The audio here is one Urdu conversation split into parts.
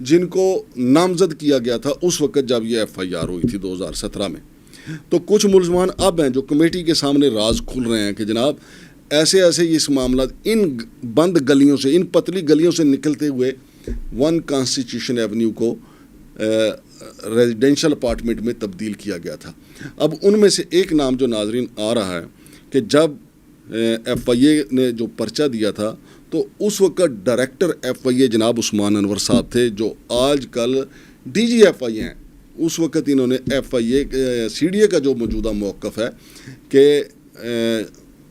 جن کو نامزد کیا گیا تھا اس وقت جب یہ FIR ہوئی تھی 2017 میں. تو کچھ ملزمان اب ہیں جو کمیٹی کے سامنے راز کھل رہے ہیں کہ جناب ایسے ایسے اس معاملات ان بند گلیوں سے, ان پتلی گلیوں سے نکلتے ہوئے 1 کانسٹیٹیوشن ایونیو کو ریزیڈینشل اپارٹمنٹ میں تبدیل کیا گیا تھا. اب ان میں سے ایک نام جو ناظرین آ رہا ہے کہ جب FIA نے جو پرچہ دیا تھا تو اس وقت ڈائریکٹر FIA جناب عثمان انور صاحب تھے, جو آج کل DG FIA ہیں. اس وقت انہوں نے FIA CDA کا جو موجودہ موقف ہے کہ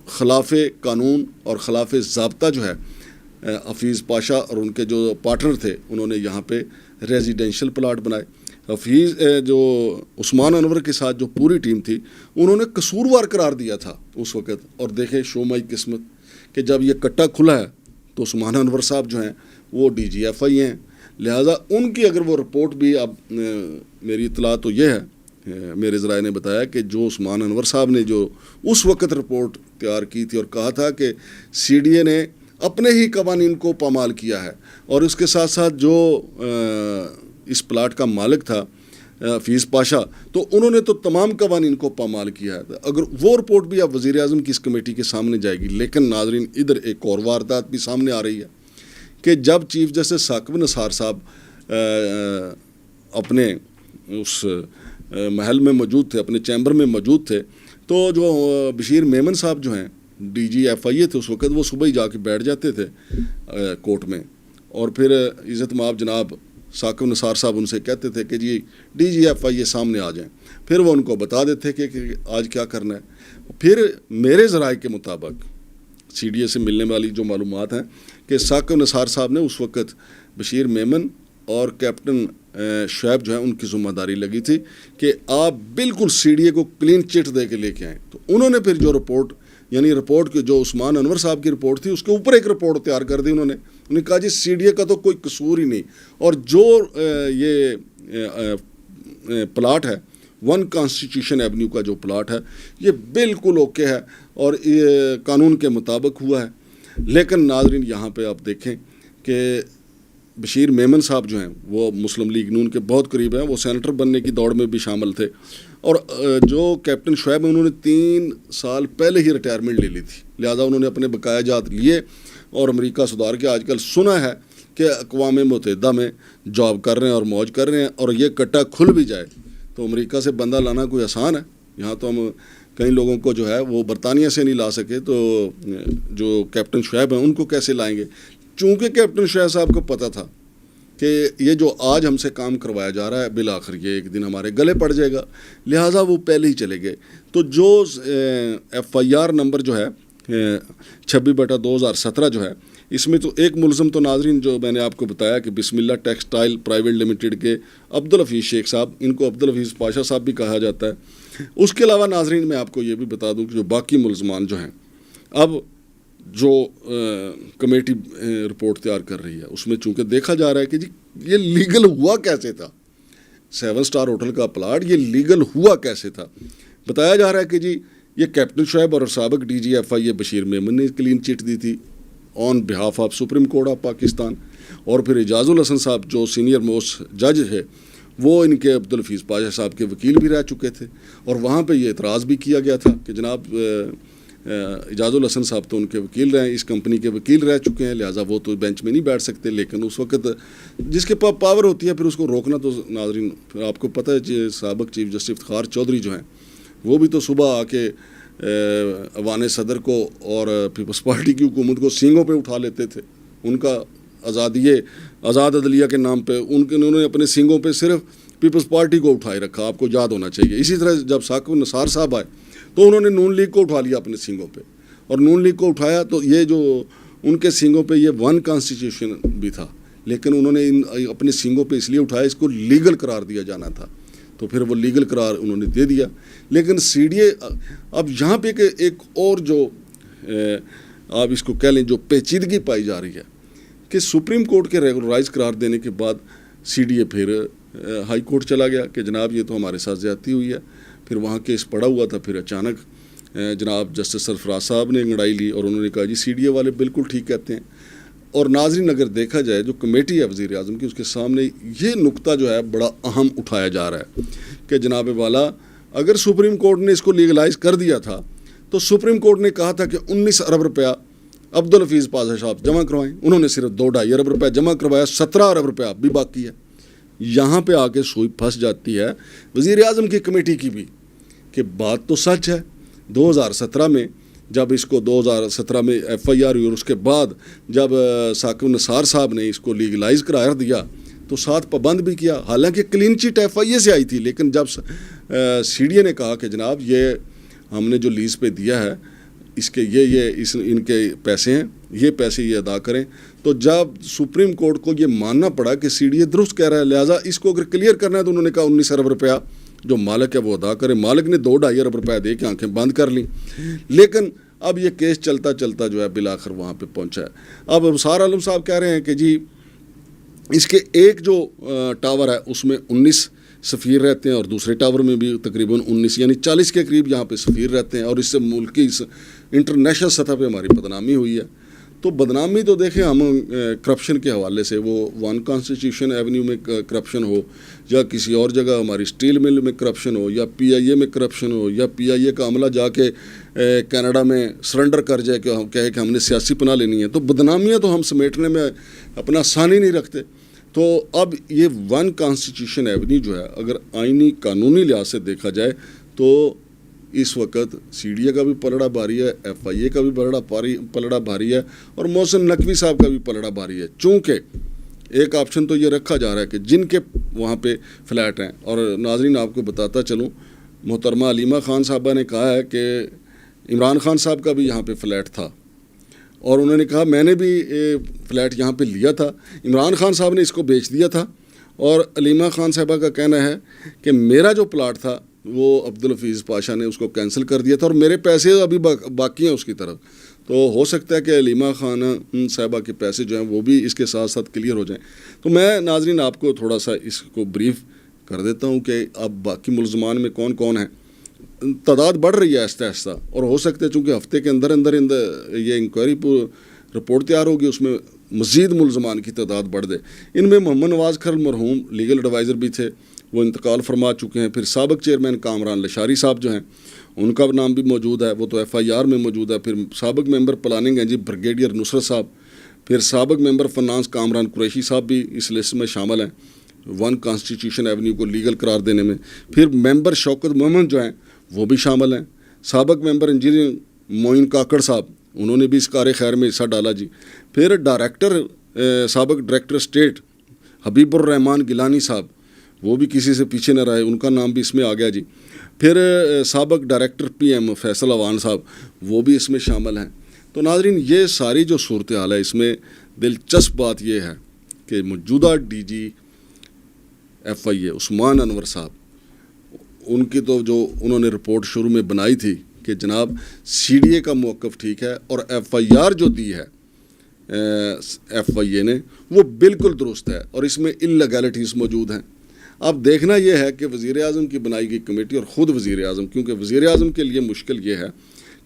خلاف قانون اور خلاف ضابطہ جو ہے حفیظ پاشا اور ان کے جو پارٹنر تھے انہوں نے یہاں پہ ریزیڈینشل پلاٹ بنائے. حفیظ جو عثمان انور کے ساتھ جو پوری ٹیم تھی انہوں نے قصوروار قرار دیا تھا اس وقت. اور دیکھیں شومائی قسمت کہ جب یہ کٹا کھلا ہے تو عثمان انور صاحب جو ہیں وہ DG FIA ہیں, لہٰذا ان کی اگر وہ رپورٹ بھی, اب میری اطلاع تو یہ ہے, میرے ذرائع نے بتایا کہ جو عثمان انور صاحب نے جو اس وقت رپورٹ تیار کی تھی اور کہا تھا کہ CDA نے اپنے ہی قوانین کو پامال کیا ہے, اور اس کے ساتھ ساتھ جو اس پلاٹ کا مالک تھا حفیظ پاشا, تو انہوں نے تو تمام قوانین کو پامال کیا ہے. اگر وہ رپورٹ بھی اب وزیر اعظم کی اس کمیٹی کے سامنے جائے گی. لیکن ناظرین ادھر ایک اور واردات بھی سامنے آ رہی ہے کہ جب چیف جسٹس ثاقب نثار صاحب اپنے اس محل میں موجود تھے, اپنے چیمبر میں موجود تھے, تو جو بشیر میمن صاحب جو ہیں DG FIA تھے اس وقت, وہ صبح ہی جا کے بیٹھ جاتے تھے کورٹ میں, اور پھر عزت مآب جناب ثاقب نثار صاحب ان سے کہتے تھے کہ جی DG FIA سامنے آ جائیں. پھر وہ ان کو بتا دیتے کہ آج کیا کرنا ہے. پھر میرے ذرائع کے مطابق CDA سے ملنے والی جو معلومات ہیں کہ ثاقب نثار صاحب نے اس وقت بشیر میمن اور کیپٹن شعیب جو ہے ان کی ذمہ داری لگی تھی کہ آپ بالکل CDA کو کلین چٹ دے کے لے کے آئیں. تو انہوں نے پھر جو رپورٹ, یعنی رپورٹ کی جو عثمان انور صاحب کی رپورٹ تھی اس کے اوپر ایک رپورٹ تیار کر دی. انہوں نے کہا جی CDA کا تو کوئی قصور ہی نہیں, اور جو یہ پلاٹ ہے 1 کانسٹیٹیوشن ایونیو کا جو پلاٹ ہے یہ بالکل اوکے ہے اور یہ قانون کے مطابق ہوا ہے. لیکن ناظرین یہاں پہ آپ دیکھیں کہ بشیر میمن صاحب جو ہیں وہ مسلم لیگ نون کے بہت قریب ہیں, وہ سینیٹر بننے کی دوڑ میں بھی شامل تھے, اور جو کیپٹن شعیب ہیں انہوں نے 3 سال پہلے ہی ریٹائرمنٹ لے لی تھی, لہٰذا انہوں نے اپنے بقایا جات لیے اور امریکہ سدھار کے آج کل سنا ہے کہ اقوام متحدہ میں جاب کر رہے ہیں اور موج کر رہے ہیں. اور یہ کٹا کھل بھی جائے تو امریکہ سے بندہ لانا کوئی آسان ہے. یہاں تو ہم کئی لوگوں کو جو ہے وہ برطانیہ سے نہیں لا سکے, تو جو کیپٹن شعیب ہیں ان کو کیسے لائیں گے. چونکہ کیپٹن شعیب صاحب کو پتہ تھا کہ یہ جو آج ہم سے کام کروایا جا رہا ہے بالآخر یہ ایک دن ہمارے گلے پڑ جائے گا, لہٰذا وہ پہلے ہی چلے گئے. تو جو FIR نمبر جو ہے 26/2017 جو ہے, اس میں تو ایک ملزم تو ناظرین جو میں نے آپ کو بتایا کہ بسم اللہ ٹیکسٹائل پرائیویٹ لمیٹڈ کے عبدالحفیظ شیخ صاحب, ان کو عبدالحفیظ پاشا صاحب بھی کہا جاتا ہے. اس کے علاوہ ناظرین میں آپ کو یہ بھی بتا دوں کہ جو باقی ملزمان جو ہیں, اب جو کمیٹی رپورٹ تیار کر رہی ہے اس میں چونکہ دیکھا جا رہا ہے کہ جی یہ لیگل ہوا کیسے تھا, 7 اسٹار ہوٹل کا پلاٹ یہ لیگل ہوا کیسے تھا. بتایا جا رہا ہے کہ جی یہ کیپٹن شعیب اور سابق DG FIA بشیر میمن نے کلین چٹ دی تھی on behalf of supreme court of Pakistan, اور پھر اعجاز الحسن صاحب جو سینئر موسٹ جج ہے وہ ان کے عبدالحفیظ پاشا صاحب کے وکیل بھی رہ چکے تھے, اور وہاں پہ یہ اعتراض بھی کیا گیا تھا کہ جناب اعجاز الحسن صاحب تو ان کے وکیل رہے ہیں, اس کمپنی کے وکیل رہ چکے ہیں, لہٰذا وہ تو بینچ میں نہیں بیٹھ سکتے. لیکن اس وقت جس کے پاس پاور ہوتی ہے پھر اس کو روکنا تو ناظرین پھر آپ کو پتہ ہے سابق چیف جسٹس افتخار چودھری جو ہیں وہ بھی تو صبح آ کے ایوان صدر کو اور پیپلز پارٹی کی حکومت کو سینگوں پہ اٹھا لیتے تھے. ان کا آزاد عدلیہ کے نام پہ انہوں نے اپنے سینگوں پہ صرف پیپلز پارٹی کو اٹھائے رکھا, آپ کو یاد ہونا چاہیے. اسی طرح جب ثاقب نثار صاحب آئے تو انہوں نے نون لیگ کو اٹھا لیا اپنے سینگوں پہ, اور نون لیگ کو اٹھایا تو یہ جو ان کے سینگوں پہ یہ 1 کانسٹیٹیوشن بھی تھا, لیکن انہوں نے اپنے سینگوں پہ اس لیے اٹھایا اس کو لیگل قرار دیا جانا تھا, تو پھر وہ لیگل قرار انہوں نے دے دیا. لیکن CDA اب یہاں پہ ایک اور جو آپ اس کو کہہ لیں جو پیچیدگی پائی جا رہی ہے کہ سپریم کورٹ کے ریگولرائز قرار دینے کے بعد CDA پھر ہائی کورٹ چلا گیا کہ جناب یہ تو ہمارے ساتھ زیادتی ہوئی ہے. پھر وہاں کیس پڑا ہوا تھا, پھر اچانک جناب جسٹس سرفراز صاحب نے انگڑائی لی اور انہوں نے کہا جی CDA والے بالکل ٹھیک کہتے ہیں. اور ناظرین اگر دیکھا جائے جو کمیٹی ہے وزیر اعظم کی، اس کے سامنے یہ نقطہ جو ہے بڑا اہم اٹھایا جا رہا ہے کہ جناب والا اگر سپریم کورٹ نے اس کو لیگلائز کر دیا تھا تو سپریم کورٹ نے کہا تھا کہ 19 ارب روپیہ عبدالحفیظ پاشا صاحب جمع کروائیں، انہوں نے صرف 2.5 ارب روپیہ جمع کروایا، 17 ارب روپیہ اب بھی باقی ہے۔ یہاں پہ آ کے سوئی پھنس جاتی ہے وزیر اعظم کی کمیٹی کی بھی کہ بات تو سچ ہے 2017 میں جب اس کو 2017 میں ایف آئی آر ہوئی اور اس کے بعد جب ثاقب نثار صاحب نے اس کو لیگلائز قرار دیا تو ساتھ پابند بھی کیا، حالانکہ کلین چٹ ایف آئی اے سے آئی تھی، لیکن جب سی ڈی اے نے کہا کہ جناب یہ ہم نے جو لیز پہ دیا ہے اس کے ان کے پیسے ہیں، یہ پیسے یہ ادا کریں، تو جب سپریم کورٹ کو یہ ماننا پڑا کہ سی ڈی اے درست کہہ رہا ہے، لہٰذا اس کو اگر کلیئر کرنا ہے تو انہوں نے کہا 19 ارب روپیہ جو مالک ہے وہ ادا کرے۔ مالک نے 2.5 ارب روپیہ دے کے آنکھیں بند کر لیں، لیکن اب یہ کیس چلتا چلتا جو ہے بالآخر وہاں پہ پہنچا ہے۔ اب ابصار عالم صاحب کہہ رہے ہیں کہ جی اس کے ایک جو ٹاور ہے اس میں 19 سفیر رہتے ہیں اور دوسرے ٹاور میں بھی تقریباً 19 یعنی 40 کے قریب یہاں پہ سفیر رہتے ہیں، اور اس سے ملکی انٹرنیشنل سطح پہ ہماری بدنامی ہوئی ہے۔ تو بدنامی تو دیکھیں ہم کرپشن کے حوالے سے، وہ ون کانسٹیٹیوشن ایونیو میں کرپشن ہو یا کسی اور جگہ ہماری اسٹیل مل میں کرپشن ہو یا پی آئی اے میں کرپشن ہو یا پی آئی اے کا عملہ جا کے کینیڈا میں سرنڈر کر جائے کہ ہم کہے کہ ہم نے سیاسی پناہ لینی ہے، تو بدنامیاں تو ہم سمیٹنے میں اپنا ثانی نہیں رکھتے۔ تو اب یہ ون کانسٹیٹیوشن ایونیو جو ہے اگر آئینی قانونی لحاظ سے دیکھا جائے تو اس وقت سی ڈی اے کا بھی پلڑا بھاری ہے، ایف آئی اے کا بھی پلڑا بھاری ہے، اور محسن نقوی صاحب کا بھی پلڑا بھاری ہے، چونکہ ایک آپشن تو یہ رکھا جا رہا ہے کہ جن کے وہاں پہ فلیٹ ہیں، اور ناظرین آپ کو بتاتا چلوں محترمہ علیمہ خان صاحبہ نے کہا ہے کہ عمران خان صاحب کا بھی یہاں پہ فلیٹ تھا، اور انہوں نے کہا میں نے بھی فلیٹ یہاں پہ لیا تھا، عمران خان صاحب نے اس کو بیچ دیا تھا، اور علیمہ خان صاحبہ کا کہنا ہے کہ میرا جو پلاٹ تھا وہ عبدالحفیظ پاشا نے اس کو کینسل کر دیا تھا اور میرے پیسے ابھی باقی ہیں اس کی طرف۔ تو ہو سکتا ہے کہ علیمہ خان صاحبہ کے پیسے جو ہیں وہ بھی اس کے ساتھ ساتھ کلیئر ہو جائیں۔ تو میں ناظرین آپ کو تھوڑا سا اس کو بریف کر دیتا ہوں کہ اب باقی ملزمان میں کون کون ہیں۔ تعداد بڑھ رہی ہے آہستہ آہستہ، اور ہو سکتا ہے چونکہ ہفتے کے اندر یہ انکوائری رپورٹ تیار ہوگی، اس میں مزید ملزمان کی تعداد بڑھ دے۔ ان میں محمد نواز کھرل مرحوم لیگل ایڈوائزر بھی تھے، وہ انتقال فرما چکے ہیں۔ پھر سابق چیئرمین کامران لشاری صاحب جو ہیں ان کا نام بھی موجود ہے، وہ تو ایف آئی آر میں موجود ہے۔ پھر سابق ممبر پلاننگ ہیں جی بریگیڈیئر نصرت صاحب، پھر سابق ممبر فنانس کامران قریشی صاحب بھی اس لسٹ میں شامل ہیں ون کانسٹیٹیوشن ایونیو کو لیگل قرار دینے میں۔ پھر ممبر شوکت محمد جو ہیں وہ بھی شامل ہیں، سابق ممبر انجینئر معین کاکڑ صاحب، انہوں نے بھی اس کار خیر میں حصہ ڈالا جی۔ پھر سابق ڈائریکٹر اسٹیٹ حبیب الرحمان گیلانی صاحب، وہ بھی کسی سے پیچھے نہ رہے، ان کا نام بھی اس میں آ گیا جی۔ پھر سابق director P M Faisal Awan صاحب، وہ بھی اس میں شامل ہیں۔ تو ناظرین یہ ساری جو صورتحال ہے، اس میں دلچسپ بات یہ ہے کہ موجودہ ڈی جی ایف آئی اے عثمان انور صاحب، ان کی تو جو انہوں نے رپورٹ شروع میں بنائی تھی کہ جناب سی ڈی اے کا موقف ٹھیک ہے اور ایف آئی آر جو دی ہے ایف آئی اے نے وہ بالکل درست ہے اور اس میں انلیگیلٹیز موجود ہیں۔ اب دیکھنا یہ ہے کہ وزیر اعظم کی بنائی گئی کمیٹی اور خود وزیر اعظم، کیونکہ وزیر اعظم کے لیے مشکل یہ ہے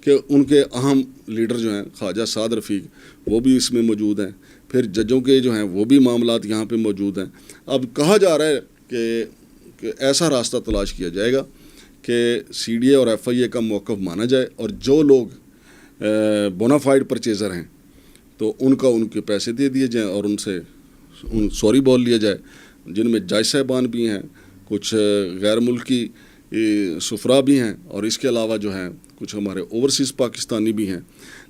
کہ ان کے اہم لیڈر جو ہیں خواجہ سعد رفیق وہ بھی اس میں موجود ہیں، پھر ججوں کے جو ہیں وہ بھی معاملات یہاں پہ موجود ہیں۔ اب کہا جا رہا ہے کہ ایسا راستہ تلاش کیا جائے گا کہ سی ڈی اے اور ایف آئی اے کا موقف مانا جائے اور جو لوگ بونافائیڈ پرچیزر ہیں تو ان کے پیسے دے دیے جائیں اور ان سے سوری بول لیا جائے، جن میں جج صاحبان بھی ہیں، کچھ غیر ملکی سفرا بھی ہیں، اور اس کے علاوہ جو ہیں کچھ ہمارے اوورسیز پاکستانی بھی ہیں۔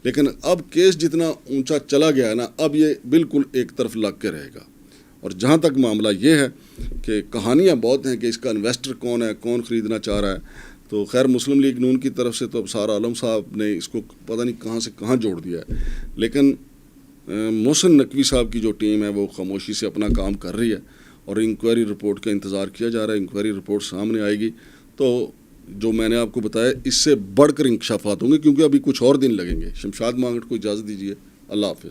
لیکن اب کیس جتنا اونچا چلا گیا ہے نا، اب یہ بالکل ایک طرف لگ کے رہے گا، اور جہاں تک معاملہ یہ ہے کہ کہانیاں بہت ہیں کہ اس کا انویسٹر کون ہے، کون خریدنا چاہ رہا ہے۔ تو خیر مسلم لیگ نون کی طرف سے تو ابصار عالم صاحب نے اس کو پتہ نہیں کہاں سے کہاں جوڑ دیا ہے، لیکن محسن نقوی صاحب کی جو ٹیم ہے وہ خاموشی سے اپنا کام کر رہی ہے اور انکوائری رپورٹ کا انتظار کیا جا رہا ہے۔ انکوائری رپورٹ سامنے آئے گی تو جو میں نے آپ کو بتایا اس سے بڑھ کر انکشافات ہوں گے، کیونکہ ابھی کچھ اور دن لگیں گے۔ شمشاد مانگٹ کو اجازت دیجیے، اللہ حافظ۔